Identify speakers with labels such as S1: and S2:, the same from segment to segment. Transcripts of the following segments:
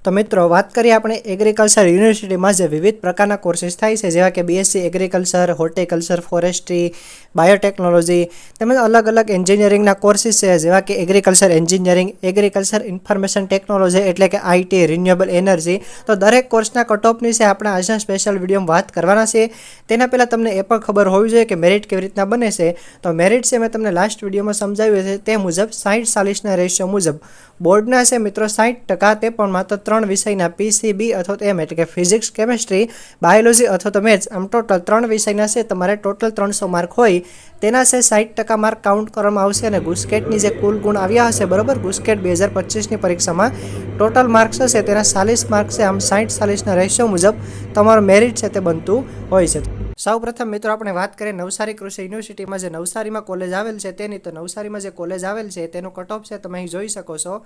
S1: તો મિત્રો વાત કરીએ આપણે એગ્રીકલ્ચર યુનિવર્સિટીમાં જે વિવિધ પ્રકારના કોર્સીસ થાય છે, જેવા કે BSc agriculture, horticulture, forestry, biotechnology તેમજ અલગ અલગ એન્જિનિયરિંગના કોર્સીસ છે, જેવા કે agriculture engineering, agriculture information technology એટલે કે આઈટી, રિન્યુએબલ એનર્જી. તો દરેક કોર્સના કટઓફની છે આપણે આજના સ્પેશિયલ વિડીયોમાં વાત કરવાના છે. તેના પહેલાં તમને એ પણ ખબર હોવી જોઈએ કે મેરિટ કેવી રીતના બને છે. તો મેરિટ છે મેં તમને લાસ્ટ વિડીયોમાં સમજાવ્યું છે તે મુજબ 60-40ના રેશિયો મુજબ બોર્ડના છે મિત્રો 60%, તે પણ માત્ર 3 વિષયના પીસીબી અથવા તો એમ એટલે કે ફિઝિક્સ, કેમેસ્ટ્રી, બાયોલોજી અથવા તો મેથ્સ, આમ ટોટલ 3 વિષયના છે તમારે ટોટલ 300 માર્ક હોય તેના છે 60% માર્ક કાઉન્ટ કરવામાં આવશે. અને ગુસ્કેટની જે કુલ ગુણ આવ્યા હશે બરાબર, ગુસ્કેટ 2025ની પરીક્ષામાં ટોટલ માર્ક્સ હશે તેના 40 માર્ક છે. આમ 60-40ના રેશિયો મુજબ તમારું મેરિટ છે તે બનતું હોય છે. સૌ પ્રથમ મિત્રો આપણે વાત કરીએ નવસારી કૃષિ યુનિવર્સિટીમાં જે નવસારીમાં કોલેજ આવેલ છે તેની. તો નવસારીમાં જે કોલેજ આવેલ છે તેનું કટઓફ છે તમે અહીં જોઈ શકો છો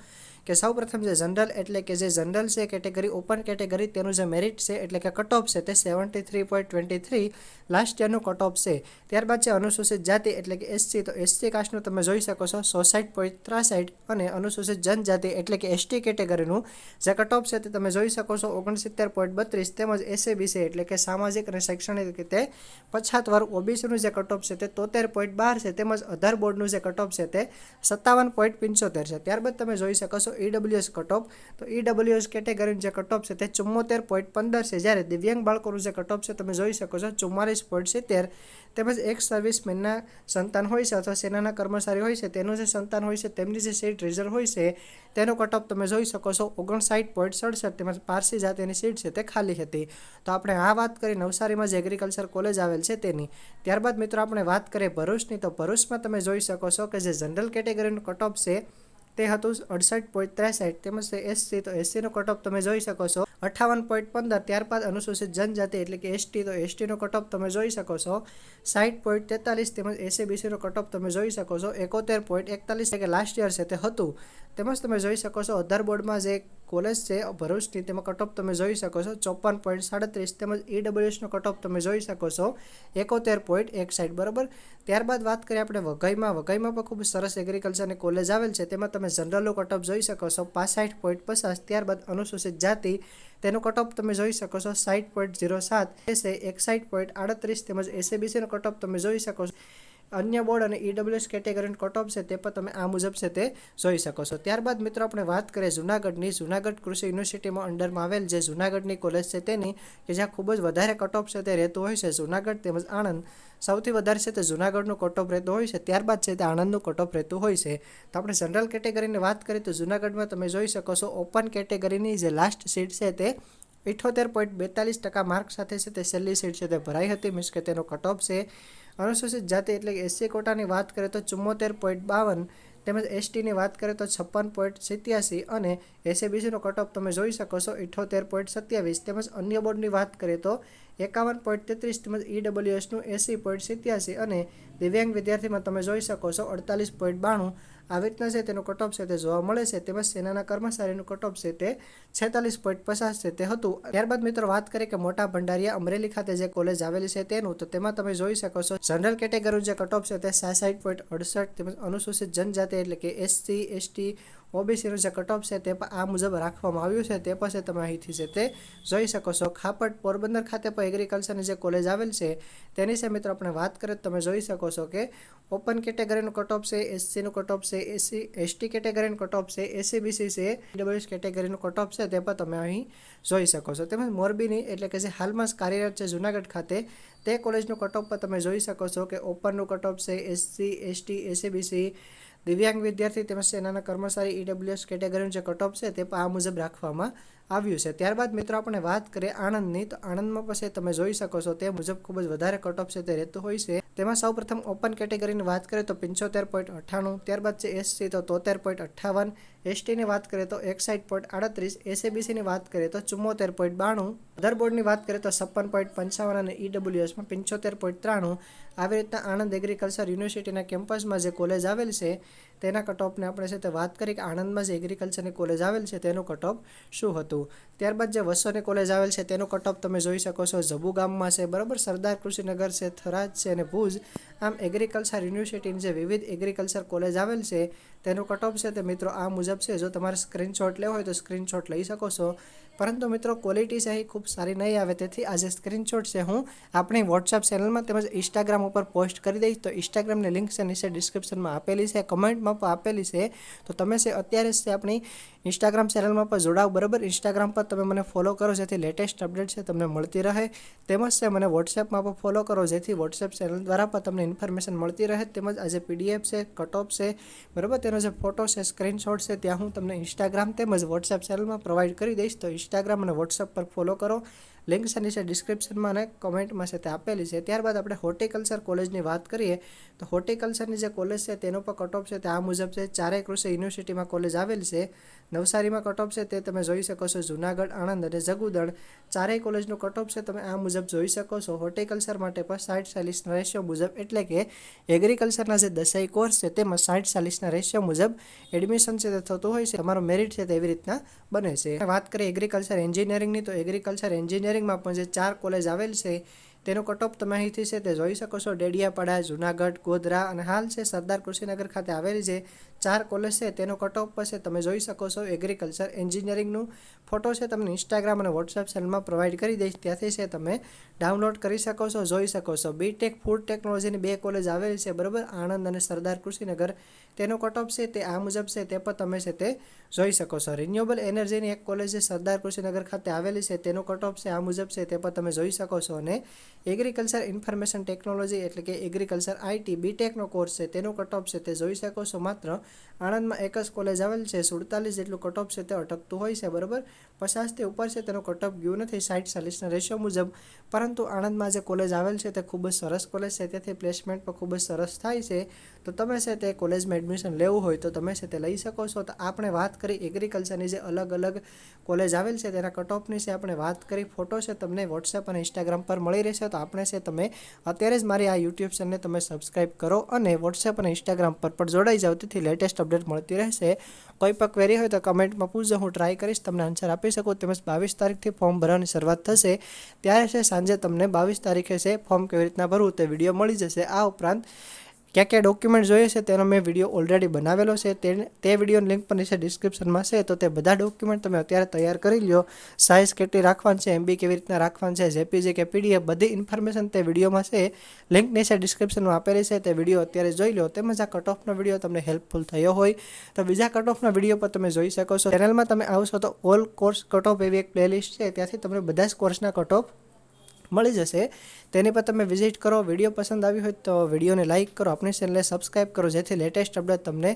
S1: કે સૌ પ્રથમ જે જનરલ એટલે કે જે જનરલ છે કેટેગરી, ઓપન કેટેગરી, તેનું જે મેરિટ છે એટલે કે કટઓફ છે તે 73.23 લાસ્ટ યરનું કટઓફ છે. ત્યારબાદ છે અનુસૂચિત જાતિ એટલે કે એસસી. તો એસસી કાસ્ટનું તમે જોઈ શકો છો 66.63 અને અનુસૂચિત જનજાતિ એટલે કે એસટી કેટેગરીનું જે કટઓફ છે તે તમે જોઈ શકો છો 69.32 તેમજ એસએબીસી એટલે કે સામાજિક અને શૈક્ષણિક રીતે પછાત વર્ગ ઓબીસીનું જે કટઓફ છે તે 73.12 છે તેમજ અધાર બોર્ડનું જે કટઓફ છે તે 57.75 છે. ત્યારબાદ તમે જોઈ શકો છો ઈડબ્લ્યુએસ કટઓફ. તો ઈડબ્લ્યુએસ કેટેગરીનું જે કટઓફ છે તે 74.15 છે, જ્યારે દિવ્યાંગ બાળકોનું જે કટઓફ છે તમે જોઈ શકો છો 44.70. તેમજ એક સર્વિસમેનના સંતાન હોય છે અથવા સેનાના કર્મચારી હોય છે તેનું જે સંતાન હોય છે તેમની જે સીટ રિઝર્વ હોય છે તેનો કટઓફ તમે જોઈ શકો છો 59.67. તેમજ પારસી જાતિની સીટ છે તે ખાલી હતી. તો આપણે આ વાત કરી નવસારીમાં જે એગ્રીકલ્ચર કોલેજ આવેલ છે તેની. ત્યારબાદ મિત્રો આપણે વાત કરીએ ભરૂચની. તો ભરૂચમાં તમે જોઈ શકો છો કે જે જનરલ કેટેગરીનું કટઓફ છે તે હતું 68.63 તેમજ એસસી. તો એસસીનો કટઓફ તમે જોઈ શકો છો 58.15. ત્યારબાદ અનુસૂચિત જનજાતિ એટલે કે એસટી. તો એસટીનો કટઓફ તમે જોઈ શકો છો 60.43 તેમજ એસસીબીસીનો કટઓફ તમે જોઈ શકો છો 71.41 કે લાસ્ટ યર છે તે હતું. તેમજ તમે જોઈ શકો છો અધાર બોર્ડમાં જે કોલેજ છે ભરૂચની તેમાં કટઓફ તમે જોઈ શકો છો 54.37 તેમજ ઈડબ્લ્યુએસનો કટઓફ તમે જોઈ શકો છો 71.61 બરાબર. ત્યારબાદ વાત કરીએ આપણે વઘઈમાં. વઘઈમાં પણ ખૂબ સરસ એગ્રીકલ્ચરની કોલેજ આવેલ છે. તેમાં તમે જનરલનો કટઓફ જોઈ શકો છો 65.50. ત્યારબાદ અનુસૂચિત જાતિ તેનો કટઓફ તમે જોઈ શકો છો 60.07, એસે 61.38 તેમજ એસએબીસીનો કટઓફ તમે જોઈ શકો છો. અન્ય બોર્ડ અને ઈડબ્લ્યુએસ કેટેગરીનો કટઓફ છે તે પણ તમે આ મુજબ છે તે જોઈ શકો છો. ત્યારબાદ મિત્રો આપણે વાત કરીએ જૂનાગઢની. જૂનાગઢ કૃષિ યુનિવર્સિટીમાં અંડરમાં આવેલ જે જૂનાગઢની કોલેજ છે તેની, કે જ્યાં ખૂબ જ વધારે કટઓફ છે તે રહેતું હોય છે. જૂનાગઢ તેમજ આણંદ સૌથી વધારે છે તે જૂનાગઢનું કટઓફ રહેતું હોય છે, ત્યારબાદ છે તે આણંદનું કટઓફ રહેતું હોય છે. તો આપણે જનરલ કેટેગરીની વાત કરીએ તો જૂનાગઢમાં તમે જોઈ શકો છો ઓપન કેટેગરીની જે લાસ્ટ સીટ છે તે 78.42% માર્ક સાથે છે તે છેલ્લી સીટ છે તે ભરાઈ હતી, મીન્સ કે તેનો કટઓફ છે. અનુસૂચિત જાતિ એટલે કે એસસી કોટાની વાત કરીએ તો 74.52 તેમજ એસટીની વાત કરીએ તો 56.87 અને એસએબીસીનો કટઓફ તમે જોઈ શકો છો 78.27 તેમજ અન્ય બોર્ડની વાત કરીએ તો 51.33 તેમજ ઈડબ્લ્યુએસનું 80.87 અને દિવ્યાંગ વિદ્યાર્થીમાં તમે જોઈ શકો છો 48.92. આવી રીતના છે તેનો કટઓફ છે તે જોવા મળે છે. તેમજ સેનાના કર્મચારીનું કટઓફ છે તે 46.50 છે તે હતું. ત્યારબાદ મિત્રો વાત કરીએ કે મોટા ભંડારીયા અમરેલી ખાતે જે કોલેજ આવેલી છે તેનું. તો તેમાં તમે જોઈ શકો છો જનરલ કેટેગરીનું જે કટઓફ છે તે 66.68 તેમજ અનુસૂચિત જનજાતિ એટલે કે એસસી, એસટી, ઓબીસીનું જે કટઓફ છે તે આ મુજબ રાખવામાં આવ્યું છે. તે પછી તમે અહીંથી છે તે જોઈ શકો છો. ખાપટ પોરબંદર ખાતે પણ એગ્રીકલ્ચરની જે કોલેજ આવેલ છે તેની છે મિત્રો આપણે વાત કરીએ તો તમે જોઈ શકો છો કે ઓપન કેટેગરીનું કટઓફ છે, એસસીનું કટઓફ છે, એસટી કેટેગરીનું કટઓફ છે, એસસીબીસી છે, ઈડબ્લ્યુએસ કેટેગરીનું કટઓફ છે તે પણ તમે અહીં જોઈ શકો છો. તેમજ મોરબીની એટલે કે જે હાલમાં કાર્યરત છે જૂનાગઢ ખાતે તે કોલેજનું કટઓફ પણ તમે જોઈ શકો છો કે ઓપનનું કટઓફ છે એસસી, એસટી, એસસીબીસી, દિવ્યાંગ વિદ્યાર્થી તેમજ સેનાના કર્મચારી ઈડબ્લ્યુએસ કેટેગરીનું જે કટઓફ છે તે પણ આ મુજબ રાખવામાં આવ્યું છે. ત્યારબાદ મિત્રો આપણે વાત કરીએ આણંદની. તો આણંદમાં પછી તમે જોઈ શકો છો તે મુજબ ખૂબ જ વધારે કટઓફ છે તે રહેતું હોય છે. તેમાં સૌપ્રથમ ઓપન કેટેગરીની વાત કરીએ તો 75.98, ત્યારબાદ છે એસસી તો 73.58, એસટીની વાત કરીએ તો 61.38, એસએબીસીની વાત કરીએ તો 74.92, અધર બોર્ડની વાત કરીએ તો 56.55 અને ઈડબ્લ્યુએસમાં 75.93. આવી રીતના આણંદ એગ્રીકલ્ચર યુનિવર્સિટીના કેમ્પસમાં જે કોલેજ આવેલ છે તેના કટ ઓફને આપણે છે તે વાત કરી કે આણંદમાં જે એગ્રીકલ્ચરની કોલેજ આવેલ છે તેનું કટ ઓફ શું હતું. ત્યારબાદ જે વસોની કોલેજ આવેલ છે તેનું કટ ઓફ તમે જોઈ શકો છો ઝબુ ગામમાં છે, બરાબર. સરદાર કૃષિનગર છે, થરાદ છે અને ભુજ. આમ એગ્રીકલ્ચર યુનિવર્સિટીની જે વિવિધ એગ્રીકલ્ચર કોલેજ આવેલ છે તેનું કટ ઓફ છે તે મિત્રો આ મુજબ છે. જો તમારે સ્ક્રીનશોટ લેવો હોય તો સ્ક્રીનશોટ લઈ શકો છો, પરંતુ મિત્રો ક્વોલિટી છે એ ખૂબ સારી નહીં આવે, તેથી આ જે સ્ક્રીનશોટ છે હું આપણી વોટ્સએપ ચેનલમાં તેમજ ઇન્સ્ટાગ્રામ ઉપર પોસ્ટ કરી દઈશ. તો ઇન્સ્ટાગ્રામની લિંક છે નીચે ડિસ્ક્રિપ્શનમાં આપેલી છે, કમેન્ટમાં પણ આપેલી છે. તો તમે છે અત્યારે જ આપણી ઇન્સ્ટાગ્રામ ચેનલમાં પણ જોડાઓ, બરાબર. ઇન્સ્ટાગ્રામ પર તમે મને ફોલો કરો જેથી લેટેસ્ટ અપડેટ છે તમને મળતી રહે. તેમજ છે મને વોટ્સએપમાં પણ ફોલો કરો જેથી વોટ્સએપ ચેનલ દ્વારા પણ તમને ઇન્ફોર્મેશન મળતી રહે. તેમજ આ જે પીડીએફ છે, કટ ઓફ છે, બરાબર, તેનો જે ફોટો છે, સ્ક્રીનશોટ છે, ત્યાં હું તમને ઇન્સ્ટાગ્રામ તેમજ વોટ્સએપ ચેનલમાં પ્રોવાઈડ કરી દઈશ. તો ઇન્સ્ટાગ્રામ અને વોટ્સએપ પર ફોલો કરો. લિંક છે નીચે ડિસ્ક્રિપ્શનમાં અને કમેન્ટમાં છે તે આપેલી છે. ત્યારબાદ આપણે હોર્ટિકલ્ચર કોલેજની વાત કરીએ તો હોર્ટિકલ્ચરની જે કોલેજ છે તેનો પણ કટ ઓફ છે તે આ મુજબ છે. ચારેય કૃષિ યુનિવર્સિટીમાં કોલેજ આવેલ છે. નવસારીમાં કટ ઓફ છે તે તમે જોઈ શકો છો. જુનાગઢ, આણંદ અને જગુદણ ચારેય કોલેજનું કટ ઓફ છે તમે આ મુજબ જોઈ શકો છો. હોર્ટિકલ્ચર માટે પણ 60-40ના રેશિયો મુજબ, એટલે કે એગ્રીકલ્ચરના જે 10 કોર્સ છે તેમાં 60-40ના રેશિયો મુજબ એડમિશન છે તે થતું હોય છે. તમારો મેરિટ છે તે એવી રીતના બને છે. વાત કરીએ એગ્રીકલ્ચર એન્જિનિયરિંગની તો એગ્રીકલ્ચર એન્જિનિયરિંગમાં પણ જે 4 કોલેજ આવેલ છે તેનો કટ ઓફ તમે અહીંથી છે તે જોઈ શકો છો. ડેડિયાપાડા, જુનાગઢ, ગોધરા અને હાલ છે સરદાર કૃષિનગર ખાતે આવેલી જે 4 કોલેજ છે તેનો કટ ઓફ પર છે તમે જોઈ શકો છો. એગ્રીકલ્ચર એન્જિનિયરિંગનું ફોટો છે તમને ઇન્સ્ટાગ્રામ અને વોટ્સએપ ચેનલમાં પ્રોવાઈડ કરી દઈશ, ત્યાંથી છે તમે ડાઉનલોડ કરી શકો છો, જોઈ શકો છો. બીટેક ફૂડ ટેકનોલોજીની 2 કોલેજ આવેલી છે, બરાબર, આણંદ અને સરદાર કૃષિનગર. તેનો કટ ઓફ છે તે આ મુજબ છે, તે પણ તમે છે તે જોઈ શકો છો. રિન્યુએબલ એનર્જીની એક કોલેજ છે સરદાર કૃષિનગર ખાતે આવેલી છે, તેનો કટ ઓફ છે આ મુજબ છે, તે પણ તમે જોઈ શકો છો. અને એગ્રીકલ્ચર ઇન્ફોર્મેશન ટેકનોલોજી એટલે કે એગ્રીકલ્ચર આઈટી બીટેકનો કોર્સ છે તેનો કટ ઓફ છે તે જોઈ શકો છો. માત્ર આણંદમાં એક જ કોલેજ આવેલ છે, 47 જેટલું કટ ઓફ છે તે અટકતું હોય છે, બરાબર. 50થી ઉપર છે તેનો કટ ઓફ ગયું નથી 60-40ના રેશિયો મુજબ, પરંતુ આણંદમાં જે કોલેજ આવેલ છે તે ખૂબ જ સરસ કોલેજ છે, તેથી પ્લેસમેન્ટ પણ ખૂબ જ સરસ થાય છે. તો તમે છે તે કોલેજમાં એડમિશન લેવું હોય તો તમે છે તે લઈ શકો છો. તો આપણે વાત કરી એગ્રીકલ્ચરની જે અલગ અલગ કોલેજ આવેલ છે તેના કટ ઓફની છે આપણે વાત કરી. ફોટો છે તમને વોટ્સએપ અને ઇન્સ્ટાગ્રામ પર મળી રહેશે. તો આપણે છે તમે અત્યારે જ મારી આ યુટ્યુબ ચેનલને તમે સબસ્ક્રાઈબ કરો અને વોટ્સએપ અને ઇન્સ્ટાગ્રામ પર પણ જોડાઈ જાઓ, તેથી લેટેસ્ટ અપડેટ મળતી રહેશે. કોઈ પણ ક્વેરી હોય તો કમેન્ટમાં પૂછજો, હું ટ્રાય કરીશ તમને આન્સર આપી શકું. તેમજ 22 તારીખથી ફોર્મ ભરવાની શરૂઆત થશે, ત્યારે છે સાંજે તમને 22 તારીખે છે ફોર્મ કેવી રીતના ભરવું તે વિડીયો મળી જશે. આ ઉપરાંત ક્યાં ક્યાં ડોક્યુમેન્ટ જોઈએ છે તેનો મેં વિડીયો ઓલરેડી બનાવેલો છે, તે વિડીયોની લિંક પણ નીચે ડિસ્ક્રિપ્શનમાં છે. તો તે બધા ડોક્યુમેન્ટ તમે અત્યારે તૈયાર કરી લો. સાઇઝ કેટલી રાખવાની છે, MB કેવી રીતના રાખવાની છે, JPG કે PDF, બધી ઇન્ફોર્મેશન તે વિડીયોમાં છે. લિંક નીચે ડિસ્ક્રિપ્શનમાં આપેલી છે, તે વિડીયો અત્યારે જોઈ લો. તેમજ આ કટ ઓફનો વિડીયો તમને હેલ્પફુલ થયો હોય તો બીજા કટ ઓફના વિડીયો પર તમે જોઈ શકો છો. ચેનલમાં તમે આવશો તો ઓલ કોર્સ કટ ઓફ એવી એક પ્લેલિસ્ટ છે, ત્યાંથી તમને બધા જ કોર્સના કટ ઓફ મળી જશે. તેની પર તમે વિઝિટ કરો. વિડીયો પસંદ આવી હોય તો વિડીયોને લાઇક કરો, આપણી ચેનલને સબસ્ક્રાઈબ કરો જેથી લેટેસ્ટ અપડેટ તમને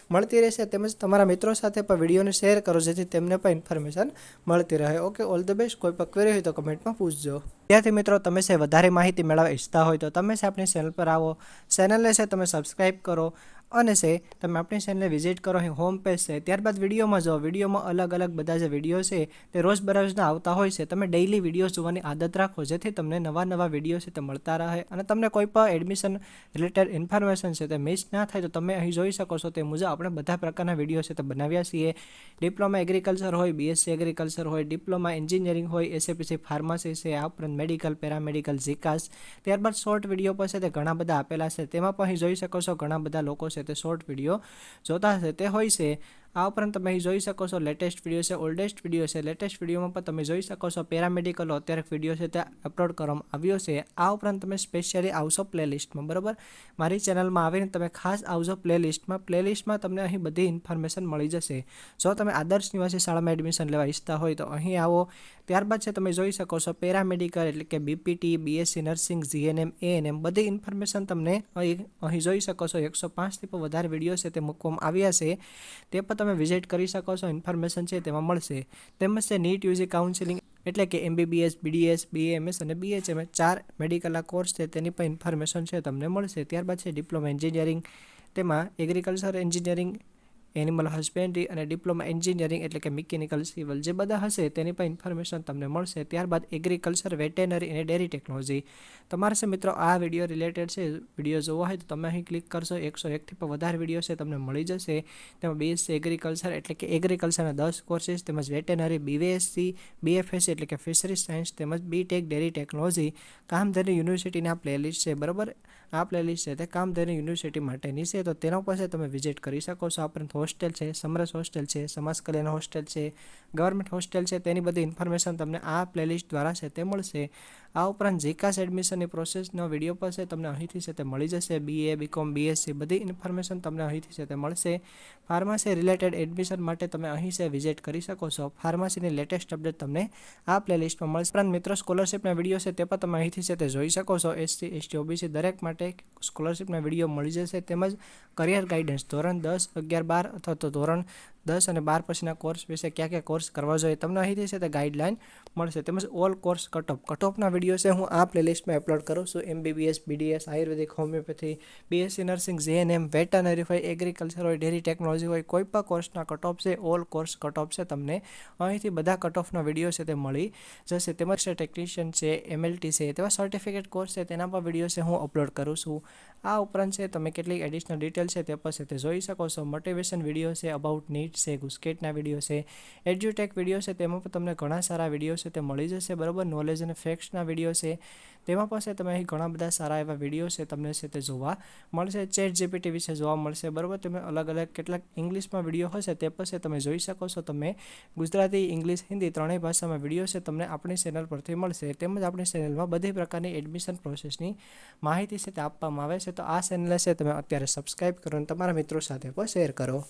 S1: મળતી રહેશે. તેમજ તમારા મિત્રો સાથે પણ વિડીયોને શેર કરો જેથી તેમને પણ ઇન્ફોર્મેશન મળતી રહે. Okay, all the best. કોઈ પણ ક્વેરી હોય તો કમેન્ટમાં પૂછજો. ત્યાંથી મિત્રો તમે છે વધારે માહિતી મેળવવા ઈચ્છતા હોય તો તમે છે આપણી ચેનલ પર આવો, ચેનલને છે તમે સબસ્ક્રાઈબ કરો અને છે તમે આપણી ચેનલને વિઝિટ કરો. અહીં હોમ પેજ છે, ત્યારબાદ વિડીયોમાં જાઓ. વિડીયોમાં અલગ અલગ બધા જે વિડીયો છે તે રોજબરોજના આવતા હોય છે. તમે ડેઇલી વિડીયો જોવાની આદત રાખો જેથી તમને નવા નવા વિડીયો છે તે મળતા રહે અને તમને કોઈ પણ એડમિશન રિલેટેડ ઇન્ફોર્મેશન છે તે મિસ ના થાય. તો તમે અહીં જોઈ શકો છો તે મુજબ આપણે બધા પ્રકારના વિડીયો છે તે બનાવ્યા છીએ. ડિપ્લોમા એગ્રીકલ્ચર હોય, BSc એગ્રીકલ્ચર હોય, ડિપ્લોમા એન્જિનિયરિંગ હોય, SAPC ફાર્મસી છે, આ ઉપરાંત મેડિકલ, પેરામેડિકલ, ઝિકાસ. ત્યારબાદ શોર્ટ વિડીયો પર છે તે ઘણા બધા આપેલા છે, તેમાં પણ અહીં જોઈ શકો છો ઘણા બધા લોકો છે તે શોર્ટ વિડીયો જોતા હશે તે હોય છે. આ ઉપરાંત તમે અહીં જોઈ શકો છો લેટેસ્ટ વિડીયો છે, ઓલ્ડેસ્ટ વિડીયો છે. લેટેસ્ટ વિડીયોમાં પણ તમે જોઈ શકો છો પેરામેડિકલ અત્યારે વિડીયો છે તે અપલોડ કરવામાં આવ્યો છે. આ ઉપરાંત તમે સ્પેશિયલી આવશો પ્લેલિસ્ટમાં, બરાબર. મારી ચેનલમાં આવીને તમે ખાસ આવજો પ્લેલિસ્ટમાં તમને અહીં બધી ઇન્ફોર્મેશન મળી જશે. જો તમે આદર્શ નિવાસી શાળામાં એડમિશન લેવા ઈચ્છતા હોય તો અહીં આવો. ત્યારબાદ છે તમે જોઈ શકો છો પેરામેડિકલ એટલે કે BPT, BSc nursing, GNM, ANM બધી ઇન્ફોર્મેશન તમને અહીં જોઈ શકો છો. 105થી પણ વધારે વિડીયો છે તે મૂકવામાં આવ્યા છે, તે પણ તમે વિઝિટ કરી શકો છો. ઇન્ફોર્મેશન છે તેમાં મળશે. તેમજ છે નીટ UG કાઉન્સિલિંગ એટલે કે MBBS, BDS, BAMS અને BHM 4 મેડિકલના કોર્સ છે તેની પણ ઇન્ફોર્મેશન છે તમને મળશે. ત્યારબાદ છે ડિપ્લોમા એન્જિનિયરિંગ, તેમાં એગ્રીકલ્ચર એન્જિનિયરિંગ, એનિમલ હસબેન્ડરી અને ડિપ્લોમા એન્જિનિયરિંગ એટલે કે મિકેનિકલ સિવિલ જે બધા હશે તેની પણ ઇન્ફોર્મેશન તમને મળશે. ત્યારબાદ એગ્રીકલ્ચર, વેટેનરી અને ડેરી ટેકનોલોજી. તમારે છે મિત્રો આ વિડીયો રિલેટેડ છે વિડીયો જોવો હોય તો તમે અહીં ક્લિક કરશો. 101થી પણ વધારે વિડીયો છે તમને મળી જશે. તેમાં બીએસસી એગ્રીકલ્ચર એટલે કે એગ્રીકલ્ચરના 10 કોર્સીસ, તેમજ વેટેનરી, બીવીએસસી, બીએફએસસી એટલે કે ફિશરીઝ સાયન્સ, તેમજ બીટેક ડેરી ટેકનોલોજી. કામધેનુ યુનિવર્સિટીની આ પ્લેલિસ્ટ છે, બરાબર. આ પ્લેલિસ્ટ છે તે કામધેનુ યુનિવર્સિટી માટેની છે, તો તેના ઉપર છે તમે વિઝિટ કરી શકો છો. આ ઉપરાંત હોસ્ટેલ છે, સમરસ હોસ્ટેલ છે, સમાજ કલ્યાણ હોસ્ટેલ છે, ગવર્મેન્ટ હોસ્ટેલ છે, તેની બધી ઇન્ફોર્મેશન તમને આ પ્લેલિસ્ટ દ્વારા છે તે મળશે. આ ઉપરાંત જીકાસ એડમિશનની પ્રોસેસનો વિડીયો પર છે તમને અહીંથી છે તે મળી જશે. બીએ, બીકોમ, બીએસસી બધી ઇન્ફોર્મેશન તમને અહીંથી છે તે મળશે. ફાર્મસી રિલેટેડ એડમિશન માટે તમે અહીં છે વિઝિટ કરી શકો છો. ફાર્મસીની લેટેસ્ટ અપડેટ તમને આ પ્લેલિસ્ટમાં મળશે. ઉપરાંત મિત્રો સ્કોલરશિપના વિડીયો છે તે પણ તમે અહીંથી છે તે જોઈ શકો છો. એસસી, એસટી, ઓબીસી દરેક માટે સ્કોલરશિપના વિડીયો મળી જશે. તેમજ કરિયર ગાઈડન્સ ધોરણ 10, 11, 12 અથવા તો ધોરણ 10 અને 12 પછીના કોર્સ વિશે કયા કયા કોર્સ કરવા જોઈએ તમને અહીંથી છે તે ગાઈડલાઇન મળશે. તેમજ ઓલ કોર્સ કટઓફના વિડીયો છે હું આ પ્લેલિસ્ટમાં અપલોડ કરું છું. MBBS, BDS, ayurvedic, homeopathy, BSc nursing, JNM, veterinary હોય, એગ્રીકલ્ચર હોય, ડેરી ટેકનોલોજી હોય, કોઈ પણ કોર્સના કટઓફ છે, ઓલ કોર્સ કટઓફ છે તમને અહીંથી બધા કટઓફના વિડીયો છે તે મળી જશે. તેમજ ટેકનિશિયન છે, MLT છે, તેવા સર્ટિફિકેટ કોર્સ છે તેના પર વિડીયો છે હું અપલોડ કરું છું. આ ઉપરાંત છે તમે કેટલીક એડિશનલ ડિટેલ છે તે પર છે તે જોઈ શકો છો. મોટિવેશન વિડીયો છે, અબાઉટ નીટ છે, ગુસ્કેટના વિડીયો છે, એડ્યુટેક વિડીયો છે, તેમાં પણ તમને ઘણા સારા વિડીયો છે તે મળી જશે, બરાબર. નોલેજ અને ફેક્ટ્સના વિડીયો છે તેમાં પણ છે તમે અહીં ઘણા બધા સારા એવા વિડીયો છે તમને છે તે જોવા મળશે. ચેટ જીપીટી વિશે જોવા મળશે, બરાબર. તમે અલગ અલગ કેટલાક ઇંગ્લિશમાં વિડીયો હશે તે પણ છે તમે જોઈ શકો છો. તમે ગુજરાતી, ઇંગ્લિશ, હિન્દી ત્રણેય ભાષામાં વિડીયો છે તમને આપણી ચેનલ પરથી મળશે. તેમજ આપણી ચેનલમાં બધી પ્રકારની એડમિશન પ્રોસેસની માહિતી છે તે આપવામાં આવે છે. તો આ ચેનલ છે તમે અત્યારે સબસ્ક્રાઈબ કરો અને તમારા મિત્રો સાથે પણ શેર કરો.